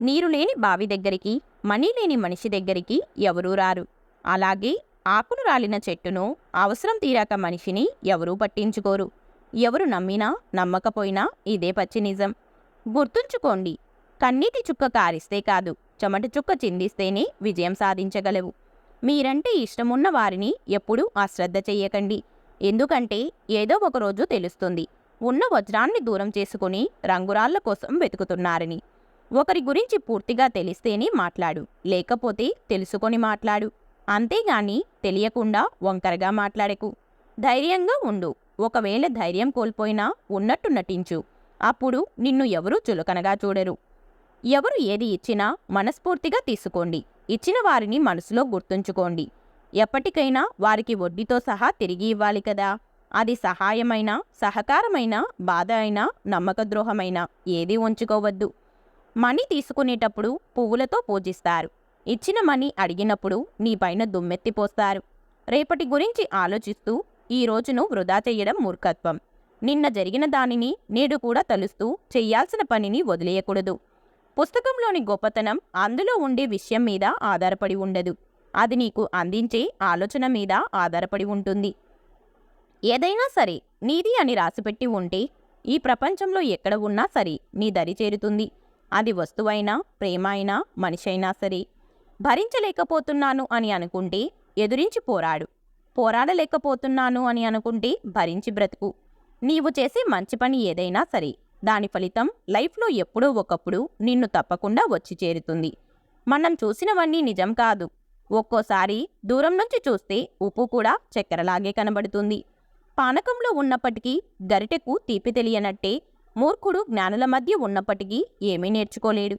నీరు లేని బావి దగ్గరికి, మనీ లేని మనిషి దగ్గరికి ఎవరూ రారు. అలాగే ఆకులు రాలిన చెట్టును, అవసరం తీరాక మనిషిని ఎవరూ పట్టించుకోరు. ఎవరు నమ్మినా నమ్మకపోయినా ఇదే పచ్చి నిజం. గుర్తుంచుకోండి, కన్నీటి చుక్క కారిస్తే కాదు, చెమట చుక్క చిందిస్తేనే విజయం సాధించగలవు. మీరంటే ఇష్టమున్న వారిని ఎప్పుడూ అశ్రద్ధ చెయ్యకండి. ఎందుకంటే ఏదో ఒకరోజు తెలుస్తుంది, ఉన్న వజ్రాన్ని దూరం చేసుకుని రంగురాళ్ల కోసం వెతుకుతున్నారని. ఒకరి గురించి పూర్తిగా తెలిస్తేనే మాట్లాడు, లేకపోతే తెలుసుకొని మాట్లాడు. అంతేగాని తెలియకుండా వంకరగా మాట్లాడకు. ధైర్యంగా ఉండు. ఒకవేళ ధైర్యం కోల్పోయినా ఉన్నట్టు నటించు. అప్పుడు నిన్ను ఎవరూ చులకనగా చూడరు. ఎవరు ఏది ఇచ్చినా మనస్ఫూర్తిగా తీసుకోండి. ఇచ్చిన వారిని మనసులో గుర్తుంచుకోండి. ఎప్పటికైనా వారికి వడ్డీతో సహా తిరిగి ఇవ్వాలి కదా. అది సహాయమైనా, సహకారమైనా, బాధ అయినా, నమ్మకద్రోహమైనా ఏదీ ఉంచుకోవద్దు. మనీ తీసుకునేటప్పుడు పువ్వులతో పూజిస్తారు. ఇచ్చిన మనీ అడిగినప్పుడు నీపైన దుమ్మెత్తిపోస్తారు. రేపటి గురించి ఆలోచిస్తూ ఈ రోజును వృధా చెయ్యడం మూర్ఖత్వం. నిన్న జరిగిన దానిని నేడు కూడా తలుస్తూ చెయ్యాల్సిన పనిని వదిలేయకూడదు. పుస్తకంలోని గొప్పతనం అందులో ఉండే విషయం మీద ఆధారపడి ఉండదు. అది నీకు అందించే ఆలోచన మీద ఆధారపడి ఉంటుంది. ఏదైనా సరే నీది అని రాసిపెట్టి ఉంటే ఈ ప్రపంచంలో ఎక్కడ ఉన్నా సరే నీ దరి చేరుతుంది. అది వస్తువైనా, ప్రేమ అయినా, మనిషి అయినా సరే. భరించలేకపోతున్నాను అని అనుకుంటే ఎదురించి పోరాడు. పోరాడలేకపోతున్నాను అని అనుకుంటే భరించి బ్రతుకు. నీవు చేసే మంచి పని ఏదైనా సరే దాని ఫలితం లైఫ్లో ఎప్పుడో ఒకప్పుడు నిన్ను తప్పకుండా వచ్చి చేరుతుంది. మనం చూసినవన్నీ నిజం కాదు. ఒక్కోసారి దూరం నుంచి చూస్తే ఉప్పు కూడా చక్కెరలాగే కనబడుతుంది. పానకంలో ఉన్నప్పటికీ గరిటెకు తీపి తెలియనట్టే మూర్ఖుడు జ్ఞానుల మధ్య ఉన్నప్పటికీ ఏమీ నేర్చుకోలేడు.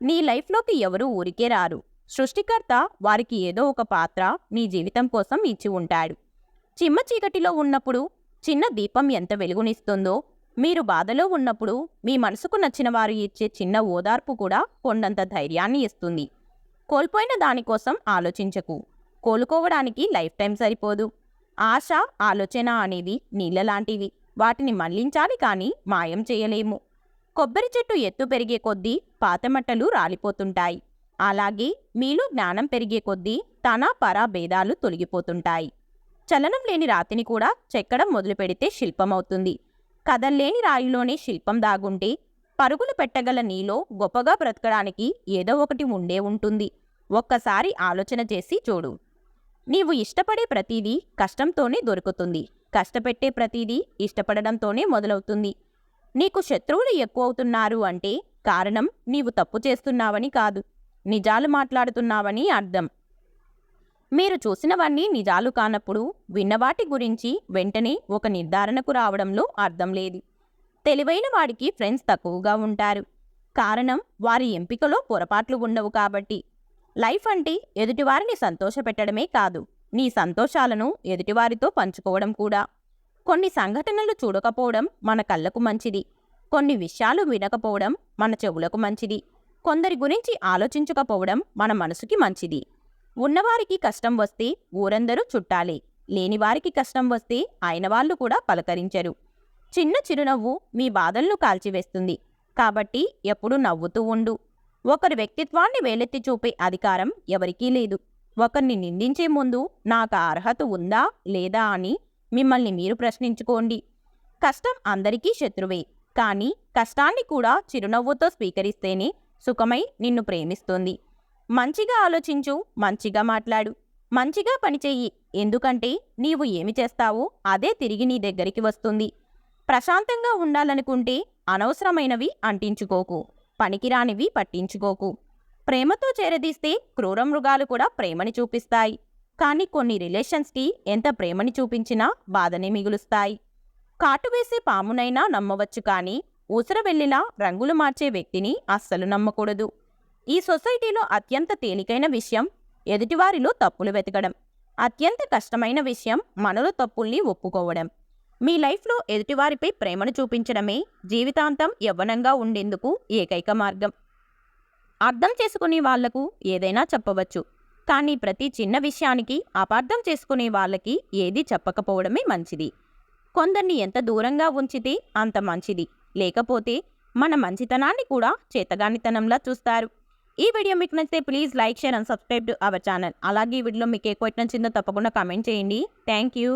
నీ లైఫ్లోకి ఎవరూ ఊరికే రారు. సృష్టికర్త వారికి ఏదో ఒక పాత్ర నీ జీవితం కోసం ఇచ్చి ఉంటాడు. చిమ్మ చీకటిలో ఉన్నప్పుడు చిన్న దీపం ఎంత వెలుగునిస్తుందో, మీరు బాధలో ఉన్నప్పుడు మీ మనసుకు నచ్చిన వారు ఇచ్చే చిన్న ఓదార్పు కూడా కొండంత ధైర్యాన్ని ఇస్తుంది. కోల్పోయిన దానికోసం ఆలోచించకు. కోలుకోవడానికి లైఫ్ టైం సరిపోదు. ఆశ, ఆలోచన అనేవి నీళ్ళలాంటివి. వాటిని మళ్లించాలి కానీ మాయం చేయలేము. కొబ్బరి చెట్టు ఎత్తు పెరిగే కొద్దీ పాతమట్టలు రాలిపోతుంటాయి. అలాగే మీలో జ్ఞానం పెరిగే కొద్దీ తన పర భేదాలు తొలగిపోతుంటాయి. చలనం లేని రాతిని కూడా చెక్కడం మొదలు పెడితే శిల్పమవుతుంది. కదల్లేని రాయిలోనే శిల్పం దాగుంటే పరుగులు పెట్టగల నీలో గొప్పగా బ్రతకడానికి ఏదో ఒకటి ఉండే ఉంటుంది. ఒక్కసారి ఆలోచన చేసి చూడు. నీవు ఇష్టపడే ప్రతీదీ కష్టంతోనే దొరుకుతుంది. కష్టపెట్టే ప్రతీదీ ఇష్టపడడంతోనే మొదలవుతుంది. నీకు శత్రువులు ఎక్కువవుతున్నారు అంటే కారణం నీవు తప్పు చేస్తున్నావని కాదు, నిజాలు మాట్లాడుతున్నావని అర్థం. మీరు చూసినవన్నీ నిజాలు కానప్పుడు విన్నవాటి గురించి వెంటనే ఒక నిర్ధారణకు రావడంలో అర్థం లేదు. తెలివైన వాడికి ఫ్రెండ్స్ తక్కువగా ఉంటారు. కారణం వారి ఎంపికలో పొరపాట్లు ఉండవు కాబట్టి. లైఫ్ అంటే ఎదుటివారిని సంతోషపెట్టడమే కాదు, నీ సంతోషాలను ఎదుటివారితో పంచుకోవడం కూడా. కొన్ని సంఘటనలు చూడకపోవడం మన కళ్ళకు మంచిది. కొన్ని విషయాలు వినకపోవడం మన చెవులకు మంచిది. కొందరి గురించి ఆలోచించకపోవడం మన మనసుకి మంచిది. ఉన్నవారికి కష్టం వస్తే ఊరందరూ చుట్టాలే, లేనివారికి కష్టం వస్తే ఆయన వాళ్ళు కూడా పలకరించరు. చిన్న చిరునవ్వు మీ బాధలను కాల్చివేస్తుంది. కాబట్టి ఎప్పుడూ నవ్వుతూ ఉండు. ఒకరి వ్యక్తిత్వాన్ని వేలెత్తి చూపే అధికారం ఎవరికీ లేదు. ఒకరిని నిందించే ముందు నాకు ఆ అర్హత ఉందా లేదా అని మిమ్మల్ని మీరు ప్రశ్నించుకోండి. కష్టం అందరికీ శత్రువే, కానీ కష్టాన్ని కూడా చిరునవ్వుతో స్వీకరిస్తేనే సుఖమై నిన్ను ప్రేమిస్తుంది. మంచిగా ఆలోచించు, మంచిగా మాట్లాడు, మంచిగా పనిచెయ్యి. ఎందుకంటే నీవు ఏమి చేస్తావో అదే తిరిగి నీ దగ్గరికి వస్తుంది. ప్రశాంతంగా ఉండాలనుకుంటే అనవసరమైనవి అంటించుకోకు, పనికిరానివి పట్టించుకోకు. ప్రేమతో చేరదీస్తే క్రూర మృగాలు కూడా ప్రేమని చూపిస్తాయి. కానీ కొన్ని రిలేషన్స్కి ఎంత ప్రేమని చూపించినా బాధనే మిగులుస్తాయి. కాటువేసే పామునైనా నమ్మవచ్చు, కానీ ఊసరవెల్లిలా రంగులు మార్చే వ్యక్తిని అస్సలు నమ్మకూడదు. ఈ సొసైటీలో అత్యంత తేలికైన విషయం ఎదుటివారిలో తప్పులు వెతకడం. అత్యంత కష్టమైన విషయం మనలో తప్పుల్ని ఒప్పుకోవడం. మీ లైఫ్లో ఎదుటివారిపై ప్రేమను చూపించడమే జీవితాంతం యవ్వనంగా ఉండేందుకు ఏకైక మార్గం. అర్థం చేసుకునే వాళ్లకు ఏదైనా చెప్పవచ్చు, కానీ ప్రతి చిన్న విషయానికి అపార్థం చేసుకునే వాళ్ళకి ఏదీ చెప్పకపోవడమే మంచిది. కొందరిని ఎంత దూరంగా ఉంచితే అంత మంచిది. లేకపోతే మన మంచితనాన్ని కూడా చేతగానితనంలా చూస్తారు. ఈ వీడియో మీకు నచ్చితే please like, share and subscribe to our channel. అలాగే ఈ వీడియోలో మీకు ఏ క్వశ్చన్ నచ్చిందో తప్పకుండా కామెంట్ చేయండి. Thank you.